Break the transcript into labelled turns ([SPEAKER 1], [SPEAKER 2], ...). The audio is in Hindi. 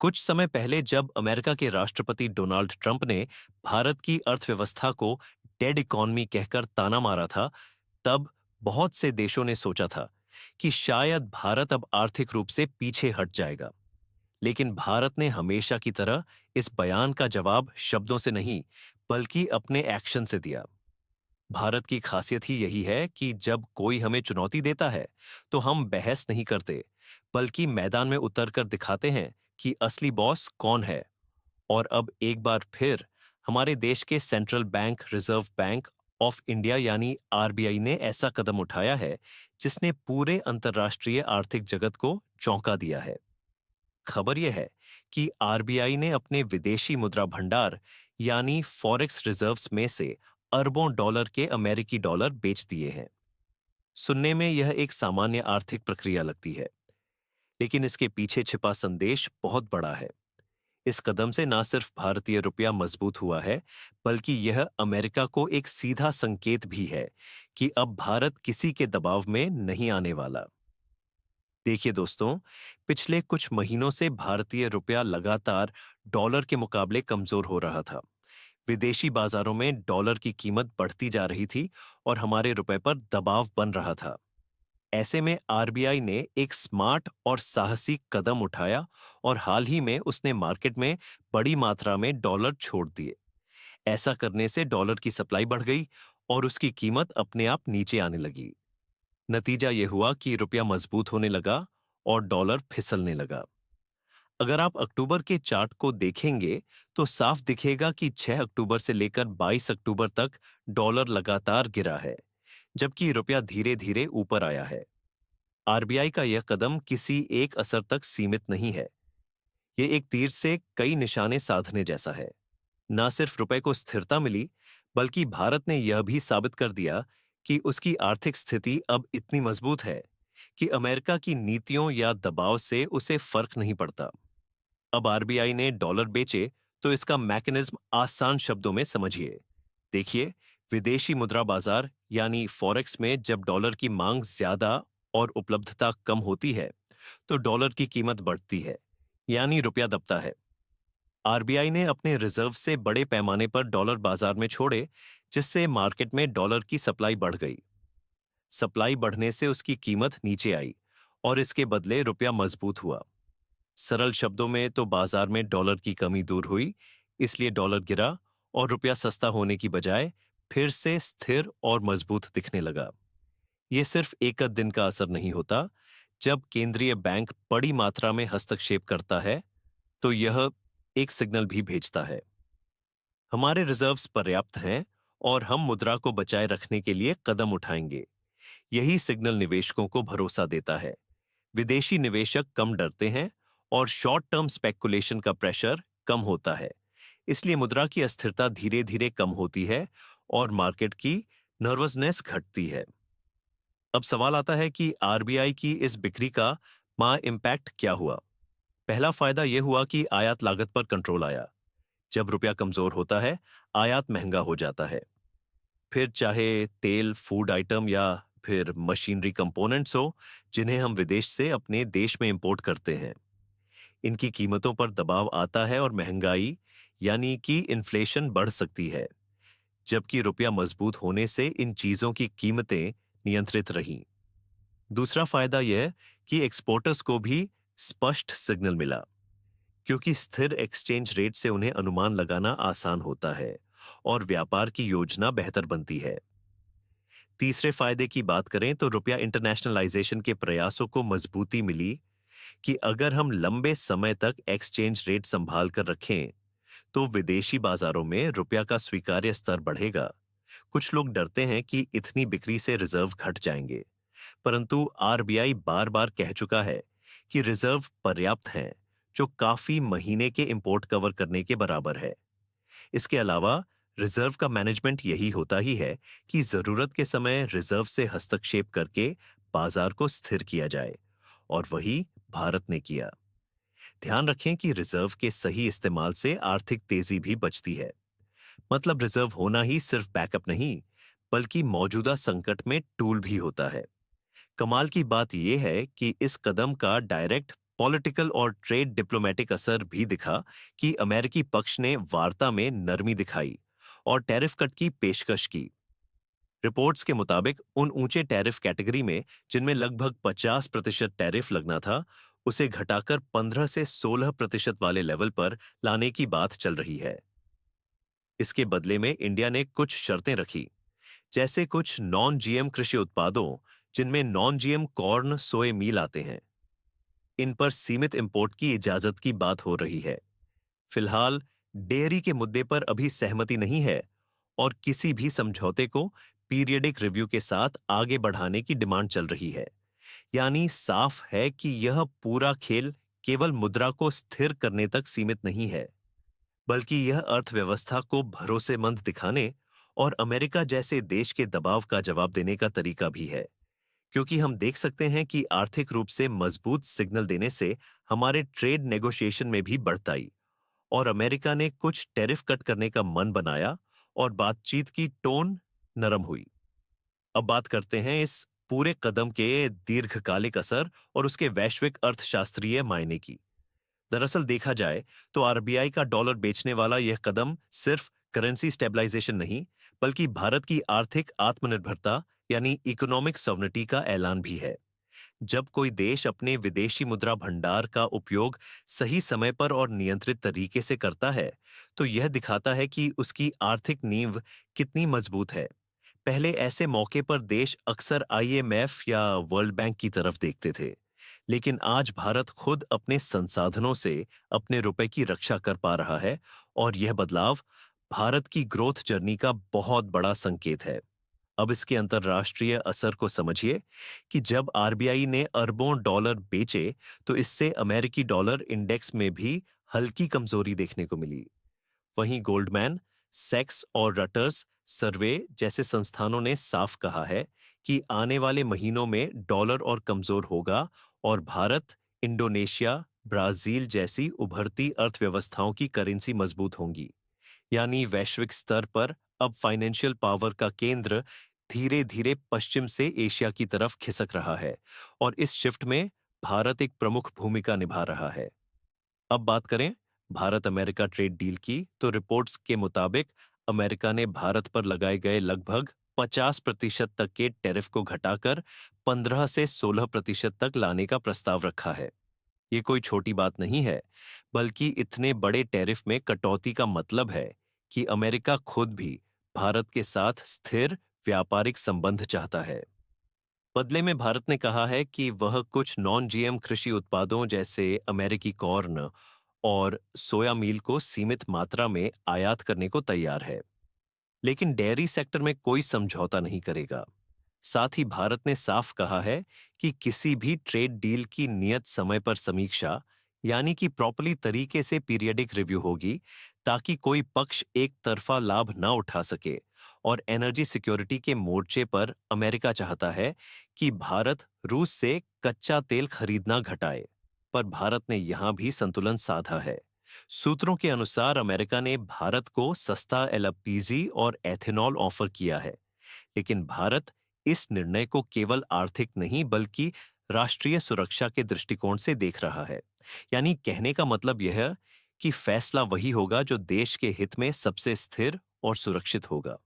[SPEAKER 1] कुछ समय पहले जब अमेरिका के राष्ट्रपति डोनाल्ड ट्रंप ने भारत की अर्थव्यवस्था को डेड इकॉनमी कहकर ताना मारा था, तब बहुत से देशों ने सोचा था कि शायद भारत अब आर्थिक रूप से पीछे हट जाएगा। लेकिन भारत ने हमेशा की तरह इस बयान का जवाब शब्दों से नहीं, बल्कि अपने एक्शन से दिया। भारत की खासियत ही यही है कि जब कोई हमें चुनौती देता है, तो हम बहस नहीं करते, बल्कि मैदान में उतरकर दिखाते हैं कि असली बॉस कौन है। और अब एक बार फिर हमारे देश के central bank reserve bank of India यानी आरबीआई ने ऐसा कदम उठाया है जिसने पूरे अंतर्राष्ट्रीय आर्थिक जगत को चौंका दिया है। खबर यह है कि आरबीआई ने अपने विदेशी मुद्रा भंडार यानी फॉरेक्स रिजर्व्स में से अरबों डॉलर के अमेरिकी डॉलर बेच दिए हैं। सुनने में यह एक सामान्य आर्थिक प्रक्रिया लगती है, लेकिन इसके पीछे छिपा संदेश बहुत बड़ा है। इस कदम से न सिर्फ भारतीय रुपया मजबूत हुआ है, बल्कि यह अमेरिका को एक सीधा संकेत भी है कि अब भारत किसी के दबाव में नहीं आने वाला। देखिए दोस्तों, पिछले कुछ महीनों से भारतीय रुपया लगातार डॉलर के मुकाबले कमजोर हो रहा था। विदेशी बाजारों में डॉलर की कीमत बढ़ती जा रही थी और हमारे रुपए पर दबाव बन रहा था। ऐसे में आरबीआई ने एक स्मार्ट और साहसी कदम उठाया और हाल ही में उसने मार्केट में बड़ी मात्रा में डॉलर छोड़ दिए। ऐसा करने से डॉलर की सप्लाई बढ़ गई और उसकी कीमत अपने आप नीचे आने लगी। नतीजा यह हुआ कि रुपया मजबूत होने लगा और डॉलर फिसलने लगा। अगर आप अक्टूबर के चार्ट को देखेंगे तो साफ दिखेगा कि 6 अक्टूबर से लेकर 22 अक्टूबर तक डॉलर लगातार गिरा है, जबकि रुपया धीरे धीरे ऊपर आया है। आरबीआई का यह कदम किसी एक असर तक सीमित नहीं है। यह एक तीर से कई निशाने साधने जैसा है। न सिर्फ रुपए को स्थिरता मिली, बल्कि भारत ने यह भी साबित कर दिया कि उसकी आर्थिक स्थिति अब इतनी मजबूत है कि अमेरिका की नीतियों या दबाव से उसे फर्क नहीं पड़ता। अब आरबीआई ने डॉलर बेचे तो इसका मैकेनिज्म आसान शब्दों में समझिए। देखिए, विदेशी मुद्रा बाजार यानी फॉरेक्स में जब डॉलर की मांग ज्यादा और उपलब्धता कम होती है, तो डॉलर की कीमत बढ़ती है, यानी रुपया दबता है। आरबीआई ने अपने रिजर्व से बड़े पैमाने पर डॉलर बाजार में छोड़े, जिससे मार्केट में डॉलर की सप्लाई बढ़ गई। सप्लाई बढ़ने से उसकी कीमत नीचे आई और इसके बदले रुपया मजबूत हुआ। सरल शब्दों में तो बाजार में डॉलर की कमी दूर हुई, इसलिए डॉलर गिरा और रुपया सस्ता होने की बजाय फिर से स्थिर और मजबूत दिखने लगा। यह सिर्फ एक आध दिन का असर नहीं होता। जब केंद्रीय बैंक बड़ी मात्रा में हस्तक्षेप करता है, तो यह एक सिग्नल भी भेजता है। हमारे रिजर्व्स पर्याप्त हैं और हम मुद्रा को बचाए रखने के लिए कदम उठाएंगे। यही सिग्नल निवेशकों को भरोसा देता है। विदेशी निवेशक कम डरते हैं और शॉर्ट टर्म स्पेकुलेशन का प्रेशर कम होता है। इसलिए मुद्रा की अस्थिरता धीरे धीरे कम होती है और मार्केट की नर्वसनेस घटती है। अब सवाल आता है कि आरबीआई की इस बिक्री का इम्पैक्ट क्या हुआ। पहला फायदा यह हुआ कि आयात लागत पर कंट्रोल आया। जब रुपया कमजोर होता है, आयात महंगा हो जाता है। फिर चाहे तेल, फूड आइटम या फिर मशीनरी कंपोनेंट्स हो, जिन्हें हम विदेश से अपने देश में इंपोर्ट करते हैं। इनकी कीमतों पर दबाव आता है और महंगाई यानी कि इन्फ्लेशन बढ़ सकती है। जबकि रुपया मजबूत होने से इन चीजों की कीमतें नियंत्रित रहीं। दूसरा फायदा यह कि एक्सपोर्टर्स को भी स्पष्ट सिग्नल मिला, क्योंकि स्थिर एक्सचेंज रेट से उन्हें अनुमान लगाना आसान होता है और व्यापार की योजना बेहतर बनती है। तीसरे फायदे की बात करें तो रुपया इंटरनेशनलाइजेशन के प्रयासों को मजबूती मिली कि अगर हम लंबे समय तक एक्सचेंज रेट संभाल कर रखें, तो विदेशी बाजारों में रुपया का स्वीकार्य स्तर बढ़ेगा। कुछ लोग डरते हैं कि इतनी बिक्री से रिजर्व घट जाएंगे, परंतु आरबीआई बार बार कह चुका है कि रिजर्व पर्याप्त हैं, जो काफी महीने के इंपोर्ट कवर करने के बराबर है। इसके अलावा रिजर्व का मैनेजमेंट यही होता ही है कि जरूरत के समय रिजर्व से हस्तक्षेप करके बाजार को स्थिर किया जाए, और वही भारत ने किया। ध्यान रखें कि रिजर्व के सही इस्तेमाल से आर्थिक तेजी भी बचती है। मतलब रिजर्व होना ही सिर्फ बैकअप नहीं, बल्कि मौजूदा संकट में टूल भी होता है। कमाल की बात यह है कि इस कदम का डायरेक्ट पॉलिटिकल और ट्रेड डिप्लोमेटिक असर भी दिखा कि अमेरिकी पक्ष ने वार्ता में नरमी दिखाई और टैरिफ कट की पेशकश की। रिपोर्ट्स के मुताबिक उन ऊंचे टैरिफ कैटेगरी में जिनमें लगभग 50% टैरिफ लगना था, उसे घटाकर 15 से 16% वाले लेवल पर लाने की बात चल रही है। इसके बदले में इंडिया ने कुछ शर्तें रखी, जैसे कुछ नॉन जीएम कृषि उत्पादों जिनमें नॉन जीएम कॉर्न सोए मील आते हैं, इन पर सीमित इंपोर्ट की इजाजत की बात हो रही है। फिलहाल डेयरी के मुद्दे पर अभी सहमति नहीं है और किसी भी समझौते को पीरियडिक रिव्यू के साथ आगे बढ़ाने की डिमांड चल रही है। यानी साफ है कि यह पूरा खेल केवल मुद्रा को स्थिर करने तक सीमित नहीं है, बल्कि यह अर्थव्यवस्था को भरोसेमंद दिखाने और अमेरिका जैसे देश के दबाव का जवाब देने का तरीका भी है। क्योंकि हम देख सकते हैं कि आर्थिक रूप से मजबूत सिग्नल देने से हमारे ट्रेड नेगोशिएशन में भी बढ़ताई और अमेरिका ने कुछ टैरिफ कट करने का मन बनाया और बातचीत की टोन नरम हुई। अब बात करते हैं इस पूरे कदम के दीर्घकालिक असर और उसके वैश्विक अर्थशास्त्रीय मायने की। दरअसल देखा जाए तो आरबीआई का डॉलर बेचने वाला यह कदम सिर्फ करेंसी स्टेबलाइजेशन नहीं, बल्कि भारत की आर्थिक आत्मनिर्भरता यानी इकोनॉमिक सॉवरेनिटी का ऐलान भी है। जब कोई देश अपने विदेशी मुद्रा भंडार का उपयोग सही समय पर और नियंत्रित तरीके से करता है, तो यह दिखाता है कि उसकी आर्थिक नींव कितनी मजबूत है। पहले ऐसे मौके पर देश अक्सर आईएमएफ या वर्ल्ड बैंक की तरफ देखते थे, लेकिन आज भारत खुद अपने संसाधनों से अपने रुपए की रक्षा कर पा रहा है और यह बदलाव भारत की ग्रोथ जर्नी का बहुत बड़ा संकेत है। अब इसके अंतर्राष्ट्रीय असर को समझिए कि जब आरबीआई ने अरबों डॉलर बेचे, तो इससे अमेरिकी डॉलर इंडेक्स में भी हल्की कमजोरी देखने को मिली। वहीं गोल्डमैन, सेक्स और रटर्स सर्वे जैसे संस्थानों ने साफ कहा है कि आने वाले महीनों में डॉलर और कमजोर होगा और भारत, इंडोनेशिया, ब्राजील जैसी उभरती अर्थव्यवस्थाओं की करेंसी मजबूत होंगी। यानी वैश्विक स्तर पर अब फाइनेंशियल पावर का केंद्र धीरे धीरे पश्चिम से एशिया की तरफ खिसक रहा है और इस शिफ्ट में भारत एक प्रमुख भूमिका निभा रहा है। अब बात करें भारत अमेरिका ट्रेड डील की, तो रिपोर्ट्स के मुताबिक अमेरिका ने भारत पर लगाए गए लगभग 50% तक के टैरिफ को घटाकर 15 से 16% तक लाने का प्रस्ताव रखा है। ये कोई छोटी बात नहीं है, बल्कि इतने बड़े टैरिफ में कटौती का मतलब है कि अमेरिका खुद भी भारत के साथ स्थिर व्यापारिक संबंध चाहता है। बदले में भारत ने कहा है कि वह कुछ नॉन जीएम कृषि उत्पादों जैसे अमेरिकी कॉर्न और सोया मील को सीमित मात्रा में आयात करने को तैयार है, लेकिन डेयरी सेक्टर में कोई समझौता नहीं करेगा। साथ ही भारत ने साफ कहा है कि किसी भी ट्रेड डील की नियत समय पर समीक्षा, यानी कि प्रॉपरली तरीके से पीरियडिक रिव्यू होगी, ताकि कोई पक्ष एक तरफा लाभ न उठा सके। और एनर्जी सिक्योरिटी के मोर्चे पर अमेरिका चाहता है कि भारत रूस से कच्चा तेल खरीदना घटाए, पर भारत ने यहां भी संतुलन साधा है। सूत्रों के अनुसार अमेरिका ने भारत को सस्ता एलपीजी और एथेनॉल ऑफर किया है, लेकिन भारत इस निर्णय को केवल आर्थिक नहीं बल्कि राष्ट्रीय सुरक्षा के दृष्टिकोण से देख रहा है। यानी कहने का मतलब यह है कि फैसला वही होगा जो देश के हित में सबसे स्थिर और सुरक्षित होगा।